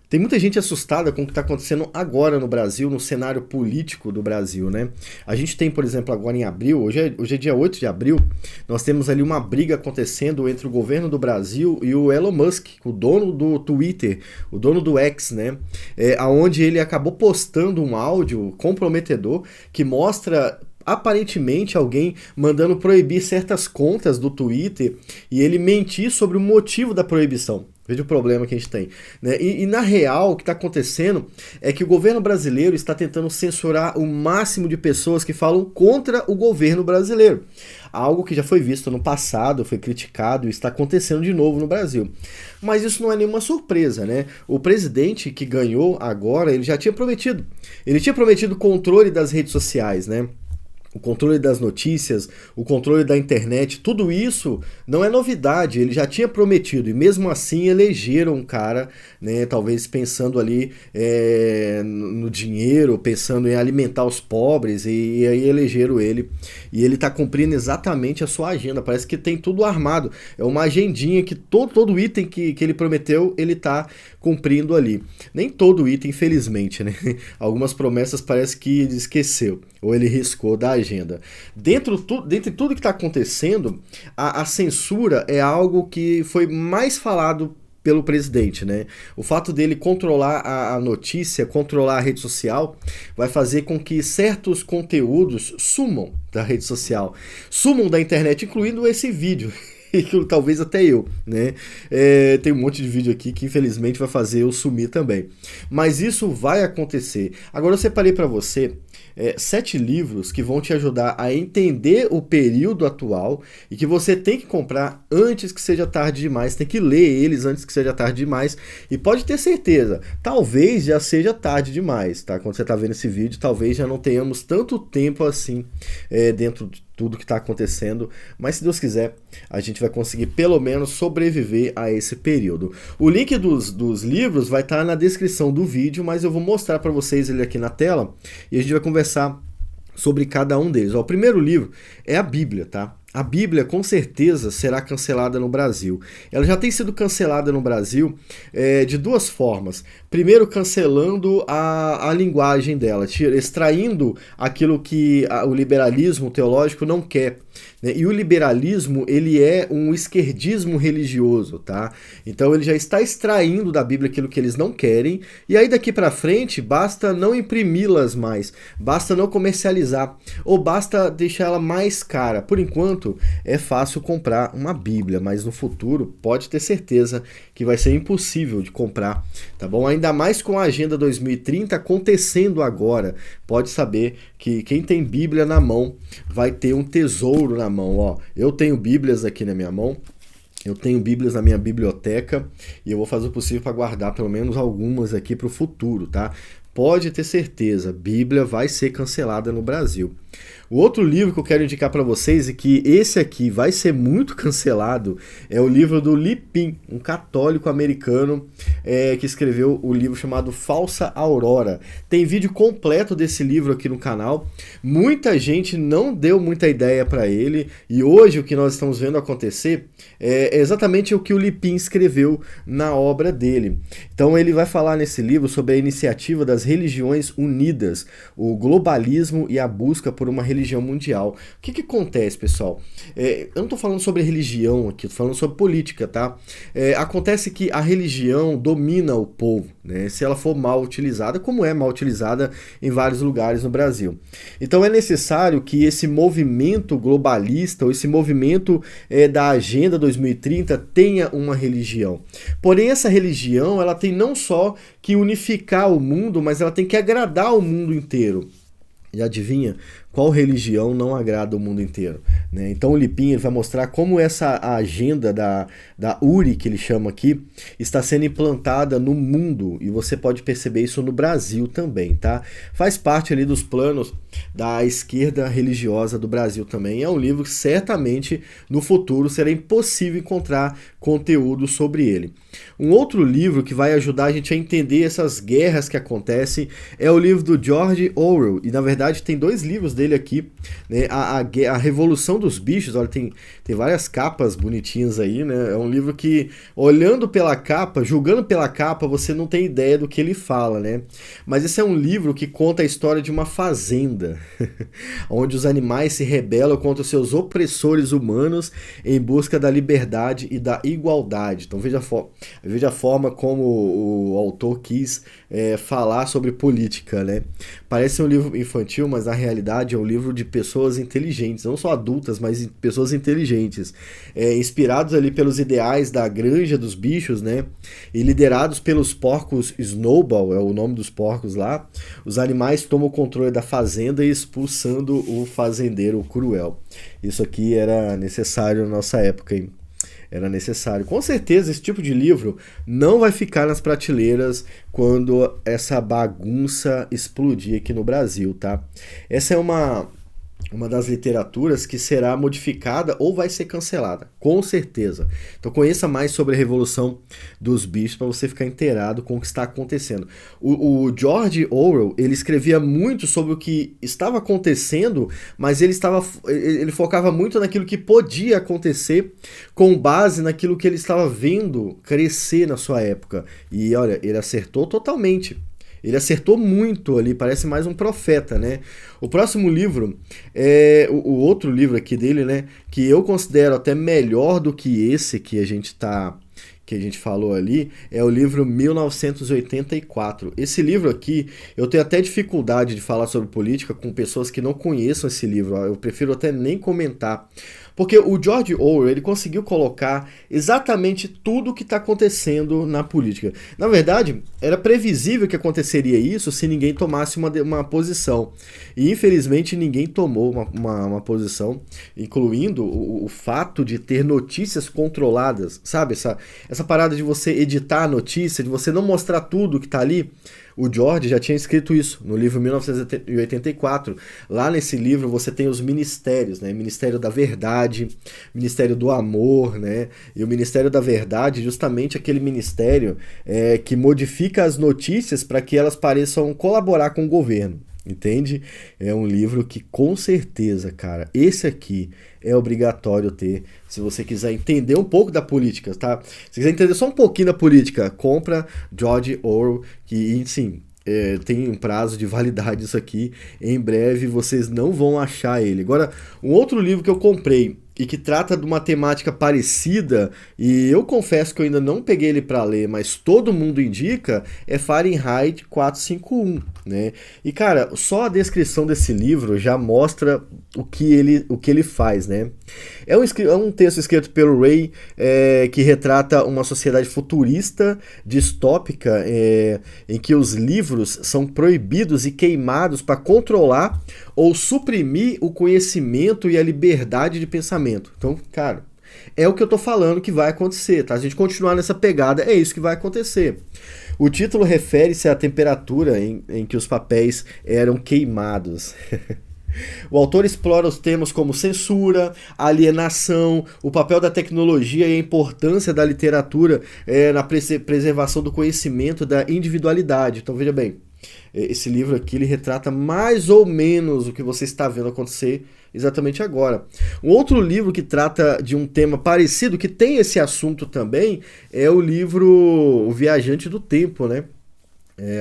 Tem muita gente assustada com o que está acontecendo agora no Brasil, no cenário político do Brasil, né? A gente tem, por exemplo, agora em abril, hoje é dia 8 de abril, nós temos ali uma briga acontecendo entre o governo do Brasil e o Elon Musk, o dono do Twitter, o dono do X, né? Aonde ele acabou postando um áudio comprometedor que mostra aparentemente alguém mandando proibir certas contas do Twitter e ele mentir sobre o motivo da proibição. Veja o problema que a gente tem. Né? Na real, o que está acontecendo é que o governo brasileiro está tentando censurar o máximo de pessoas que falam contra o governo brasileiro. Algo que já foi visto no passado, foi criticado e está acontecendo de novo no Brasil. Mas isso não é nenhuma surpresa, né? O presidente que ganhou agora, ele já tinha prometido. Ele tinha prometido o controle das redes sociais, né? O controle das notícias, o controle da internet, tudo isso não é novidade, ele já tinha prometido e mesmo assim elegeram um cara, né, talvez pensando ali no dinheiro, pensando em alimentar os pobres e aí elegeram ele e ele está cumprindo exatamente a sua agenda, parece que tem tudo armado, é uma agendinha que todo item que ele prometeu ele está cumprindo ali. Nem todo item, infelizmente, né? Algumas promessas parece que ele esqueceu ou ele riscou da agenda. Dentre tudo que está acontecendo, a censura é algo que foi mais falado pelo presidente, né? O fato dele controlar a notícia, controlar a rede social, vai fazer com que certos conteúdos sumam da rede social, sumam da internet, incluindo esse vídeo. Talvez até eu, né? Tem um monte de vídeo aqui que infelizmente vai fazer eu sumir também. Mas isso vai acontecer. Agora eu separei para você 7 livros que vão te ajudar a entender o período atual e que você tem que comprar antes que seja tarde demais, tem que ler eles antes que seja tarde demais e pode ter certeza, talvez já seja tarde demais, tá? Quando você está vendo esse vídeo, talvez já não tenhamos tanto tempo assim dentro de tudo que está acontecendo, mas se Deus quiser, a gente vai conseguir pelo menos sobreviver a esse período. O link dos livros vai estar na descrição do vídeo, mas eu vou mostrar para vocês ele aqui na tela e a gente vai conversar sobre cada um deles. Ó, o primeiro livro é a Bíblia, tá? A Bíblia com certeza será cancelada no Brasil. Ela já tem sido cancelada no Brasil de duas formas. Primeiro, cancelando a linguagem dela, extraindo aquilo que o liberalismo teológico não quer. Né? E o liberalismo, ele é um esquerdismo religioso, tá? Então ele já está extraindo da Bíblia aquilo que eles não querem, e aí daqui para frente basta não imprimi-las mais, basta não comercializar, ou basta deixar ela mais cara. Por enquanto é fácil comprar uma Bíblia, mas no futuro pode ter certeza que vai ser impossível de comprar, tá bom? Ainda mais com a Agenda 2030 acontecendo agora, pode saber que quem tem Bíblia na mão vai ter um tesouro na mão, ó. Eu tenho Bíblias aqui na minha mão, eu tenho Bíblias na minha biblioteca e eu vou fazer o possível para guardar pelo menos algumas aqui para o futuro, tá? Pode ter certeza, Bíblia vai ser cancelada no Brasil. O outro livro que eu quero indicar para vocês e que esse aqui vai ser muito cancelado é o livro do Lee Pin, um católico americano que escreveu o livro chamado Falsa Aurora. Tem vídeo completo desse livro aqui no canal. Muita gente não deu muita ideia para ele e hoje o que nós estamos vendo acontecer é exatamente o que o Lee Pin escreveu na obra dele. Então ele vai falar nesse livro sobre a iniciativa das religiões unidas, o globalismo e a busca por uma religião mundial. O que acontece, pessoal? Eu não estou falando sobre religião aqui, estou falando sobre política, tá? Acontece que a religião domina o povo, né? Se ela for mal utilizada, como é mal utilizada em vários lugares no Brasil. Então é necessário que esse movimento globalista, ou esse movimento da Agenda 2030 tenha uma religião. Porém, essa religião, ela tem não só que unificar o mundo, mas ela tem que agradar o mundo inteiro. E adivinha qual religião não agrada o mundo inteiro? Né? Então o Lee Pin vai mostrar como essa agenda da URI, que ele chama aqui, está sendo implantada no mundo. E você pode perceber isso no Brasil também, tá? Faz parte ali dos planos da esquerda religiosa do Brasil também. É um livro que certamente no futuro será impossível encontrar conteúdo sobre ele. Um outro livro que vai ajudar a gente a entender essas guerras que acontecem é o livro do George Orwell. E na verdade tem 2 livros dele dele aqui, né? A Revolução dos Bichos. Olha, tem várias capas bonitinhas aí, né? É um livro que, olhando pela capa, julgando pela capa, você não tem ideia do que ele fala, né? Mas esse é um livro que conta a história de uma fazenda, onde os animais se rebelam contra os seus opressores humanos em busca da liberdade e da igualdade. Então veja a forma como o autor quis falar sobre política, né? Parece um livro infantil, mas na realidade é um livro de pessoas inteligentes, não só adultas, mas pessoas inteligentes, inspirados ali pelos ideais da granja dos bichos, né? E liderados pelos porcos Snowball, é o nome dos porcos lá. Os animais tomam o controle da fazenda e expulsando o fazendeiro cruel. Isso aqui era necessário na nossa época, hein? Era necessário. Com certeza esse tipo de livro não vai ficar nas prateleiras quando essa bagunça explodir aqui no Brasil, tá? Essa é uma das literaturas que será modificada ou vai ser cancelada, com certeza. Então conheça mais sobre a Revolução dos Bichos para você ficar inteirado com o que está acontecendo. O George Orwell, ele escrevia muito sobre o que estava acontecendo, mas ele focava muito naquilo que podia acontecer com base naquilo que ele estava vendo crescer na sua época. E olha, ele acertou totalmente. Ele acertou muito ali, parece mais um profeta, né? O próximo livro é o outro livro aqui dele, né? Que eu considero até melhor do que esse que a gente falou ali, é o livro 1984. Esse livro aqui, eu tenho até dificuldade de falar sobre política com pessoas que não conheçam esse livro. Eu prefiro até nem comentar. Porque o George Orwell, ele conseguiu colocar exatamente tudo o que está acontecendo na política. Na verdade, era previsível que aconteceria isso se ninguém tomasse uma posição. E infelizmente ninguém tomou uma posição, incluindo o fato de ter notícias controladas. Sabe, essa parada de você editar a notícia, de você não mostrar tudo que está ali. O George já tinha escrito isso no livro 1984. Lá nesse livro você tem os ministérios, né? Ministério da Verdade, Ministério do Amor, né? E o Ministério da Verdade, justamente aquele ministério que modifica as notícias para que elas pareçam colaborar com o governo. Entende? É um livro que com certeza, cara, esse aqui é obrigatório ter se você quiser entender um pouco da política, tá? Se quiser entender só um pouquinho da política, compra George Orwell, que, sim, tem um prazo de validade isso aqui. Em breve vocês não vão achar ele. Agora, um outro livro que eu comprei e que trata de uma temática parecida, e eu confesso que eu ainda não peguei ele para ler, mas todo mundo indica, é Fahrenheit 451, né? E cara, só a descrição desse livro já mostra o que ele faz, né? É um texto escrito pelo Ray, que retrata uma sociedade futurista, distópica, em que os livros são proibidos e queimados para controlar ou suprimir o conhecimento e a liberdade de pensamento. Então, cara, é o que eu tô falando que vai acontecer, tá? Se a gente continuar nessa pegada, é isso que vai acontecer. O título refere-se à temperatura em que os papéis eram queimados. O autor explora os temas como censura, alienação, o papel da tecnologia e a importância da literatura na preservação do conhecimento da individualidade. Então, veja bem, esse livro aqui ele retrata mais ou menos o que você está vendo acontecer exatamente agora. Um outro livro que trata de um tema parecido, que tem esse assunto também, é o livro O Viajante do Tempo, né?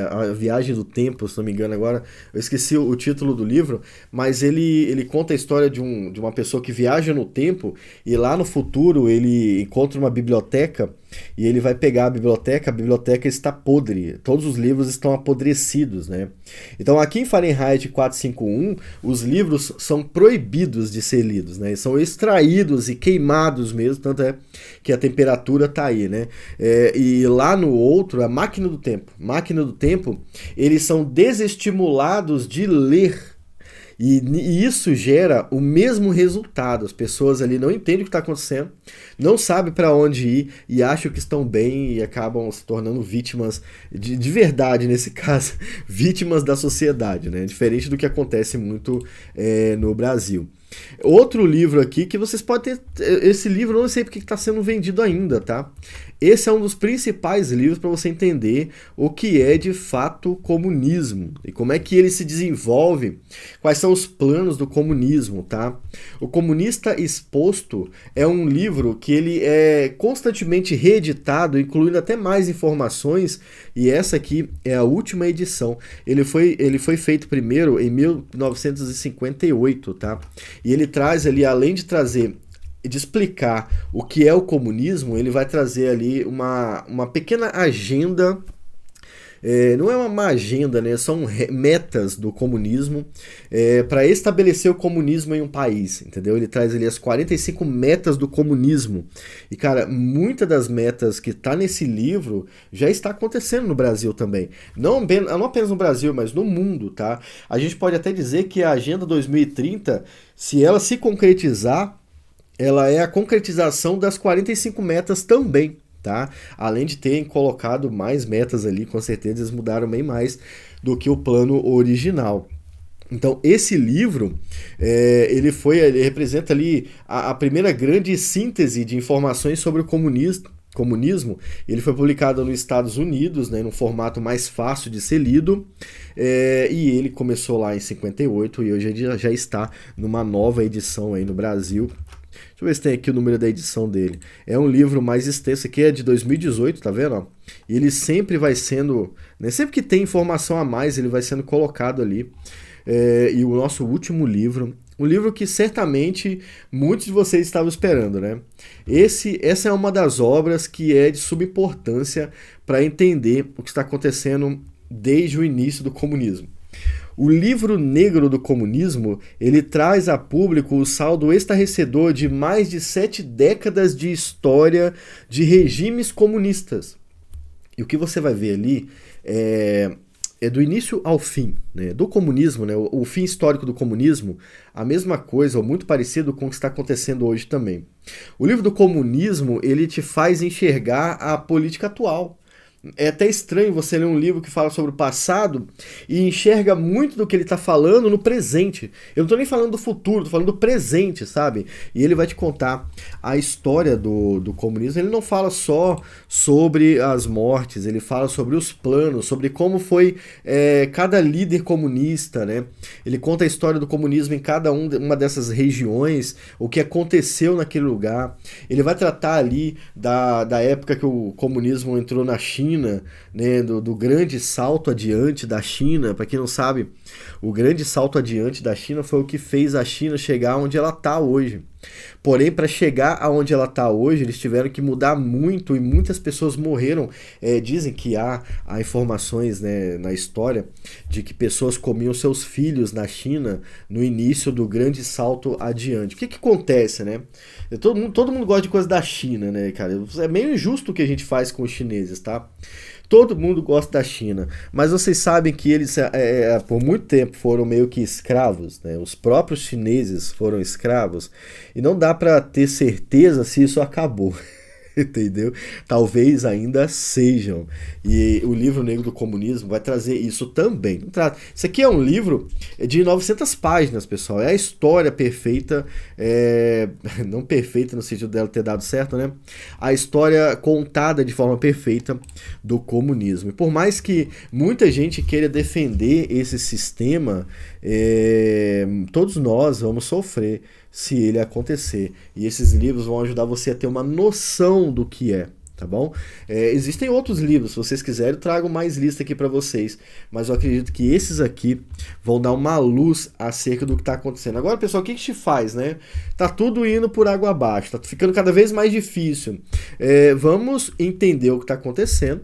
A Viagem do Tempo, se não me engano agora, eu esqueci o título do livro, mas ele conta a história de uma pessoa que viaja no tempo e lá no futuro ele encontra uma biblioteca e ele vai pegar a biblioteca está podre, todos os livros estão apodrecidos, né? Então aqui em Fahrenheit 451, os livros são proibidos de ser lidos, né? São extraídos e queimados mesmo, tanto é que a temperatura tá aí, né? E lá no outro, a Máquina do Tempo, eles são desestimulados de ler. E isso gera o mesmo resultado. As pessoas ali não entendem o que está acontecendo, não sabem para onde ir e acham que estão bem e acabam se tornando vítimas de verdade, nesse caso, vítimas da sociedade, né? Diferente do que acontece muito no Brasil. Outro livro aqui que vocês podem ter. Esse livro eu não sei porque está sendo vendido ainda, tá? Esse é um dos principais livros para você entender o que é de fato comunismo e como é que ele se desenvolve, quais são os planos do comunismo, tá? O Comunista Exposto é um livro que ele é constantemente reeditado, incluindo até mais informações, e essa aqui é a última edição. Ele foi feito primeiro em 1958, tá? E ele traz ali, além de trazer de explicar o que é o comunismo, ele vai trazer ali uma pequena agenda, não é uma agenda, né? São metas do comunismo para estabelecer o comunismo em um país, entendeu? Ele traz ali as 45 metas do comunismo. E, cara, muitas das metas que tá nesse livro já está acontecendo no Brasil também. Não apenas no Brasil, mas no mundo, tá? A gente pode até dizer que a Agenda 2030, se ela se concretizar, ela é a concretização das 45 metas também, tá? Além de terem colocado mais metas ali, com certeza eles mudaram bem mais do que o plano original. Então, esse livro, ele representa ali a primeira grande síntese de informações sobre o comunismo. Ele foi publicado nos Estados Unidos, né, num formato mais fácil de ser lido, e ele começou lá em 58 e hoje ele já está numa nova edição aí no Brasil. Deixa eu ver se tem aqui o número da edição dele. É um livro mais extenso, aqui é de 2018, tá vendo? E ele sempre vai sendo, né, sempre que tem informação a mais, ele vai sendo colocado ali. E o nosso último livro, um livro que certamente muitos de vocês estavam esperando, né? Essa é uma das obras que é de suma importância para entender o que está acontecendo desde o início do comunismo. O Livro Negro do Comunismo, ele traz a público o saldo estarrecedor de mais de 7 décadas de história de regimes comunistas. E o que você vai ver ali é do início ao fim, né, do comunismo, né, o fim histórico do comunismo, a mesma coisa, ou muito parecido com o que está acontecendo hoje também. O livro do comunismo, ele te faz enxergar a política atual. É até estranho você ler um livro que fala sobre o passado e enxerga muito do que ele está falando no presente. Eu não estou nem falando do futuro, estou falando do presente, sabe? E ele vai te contar a história do comunismo. Ele não fala só sobre as mortes, ele fala sobre os planos, sobre como foi cada líder comunista, né? Ele conta a história do comunismo em cada uma dessas regiões, o que aconteceu naquele lugar. Ele vai tratar ali da época que o comunismo entrou na China, né, do grande salto adiante da China. Para quem não sabe, o grande salto adiante da China foi o que fez a China chegar onde ela está hoje. Porém, para chegar aonde ela está hoje, eles tiveram que mudar muito e muitas pessoas morreram. Dizem que há informações, né, na história de que pessoas comiam seus filhos na China no início do grande salto adiante. O que acontece, né? Todo mundo gosta de coisa da China, né, cara? É meio injusto o que a gente faz com os chineses, tá? Todo mundo gosta da China, mas vocês sabem que eles por muito tempo foram meio que escravos, né? Os próprios chineses foram escravos e não dá para ter certeza se isso acabou. Entendeu? Talvez ainda sejam. E o Livro Negro do Comunismo vai trazer isso também. Isso aqui é um livro de 900 páginas, pessoal. É a história perfeita, não perfeita no sentido dela ter dado certo, né? A história contada de forma perfeita do comunismo. E por mais que muita gente queira defender esse sistema, todos nós vamos sofrer se ele acontecer. E esses livros vão ajudar você a ter uma noção do que é, tá bom? Existem outros livros, se vocês quiserem eu trago mais lista aqui para vocês, mas eu acredito que esses aqui vão dar uma luz acerca do que está acontecendo. Agora, pessoal, o que se faz, né? Tá tudo indo por água abaixo, tá ficando cada vez mais difícil. Vamos entender o que está acontecendo,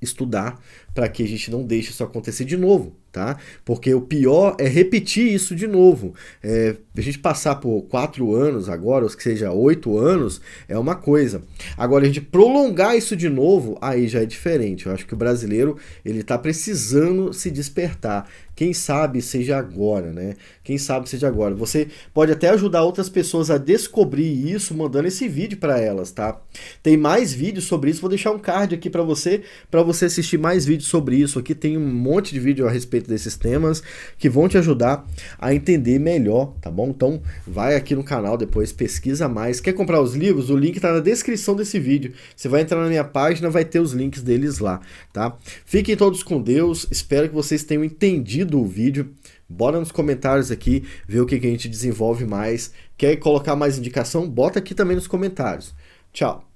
estudar para que a gente não deixe isso acontecer de novo, tá? Porque o pior é repetir isso de novo. A gente passar por 4 anos agora, ou que seja 8 anos, é uma coisa. Agora, a gente prolongar isso de novo, aí já é diferente. Eu acho que o brasileiro, ele tá precisando se despertar. Quem sabe seja agora, né? Quem sabe seja agora. Você pode até ajudar outras pessoas a descobrir isso mandando esse vídeo para elas, tá? Tem mais vídeos sobre isso, vou deixar um card aqui para você assistir mais vídeos sobre isso. Aqui tem um monte de vídeo a respeito desses temas que vão te ajudar a entender melhor, tá bom? Então vai aqui no canal depois, pesquisa mais. Quer comprar os livros? O link tá na descrição desse vídeo. Você vai entrar na minha página, vai ter os links deles lá, tá? Fiquem todos com Deus, espero que vocês tenham entendido o vídeo. Bora nos comentários aqui, ver o que a gente desenvolve mais. Quer colocar mais indicação? Bota aqui também nos comentários. Tchau!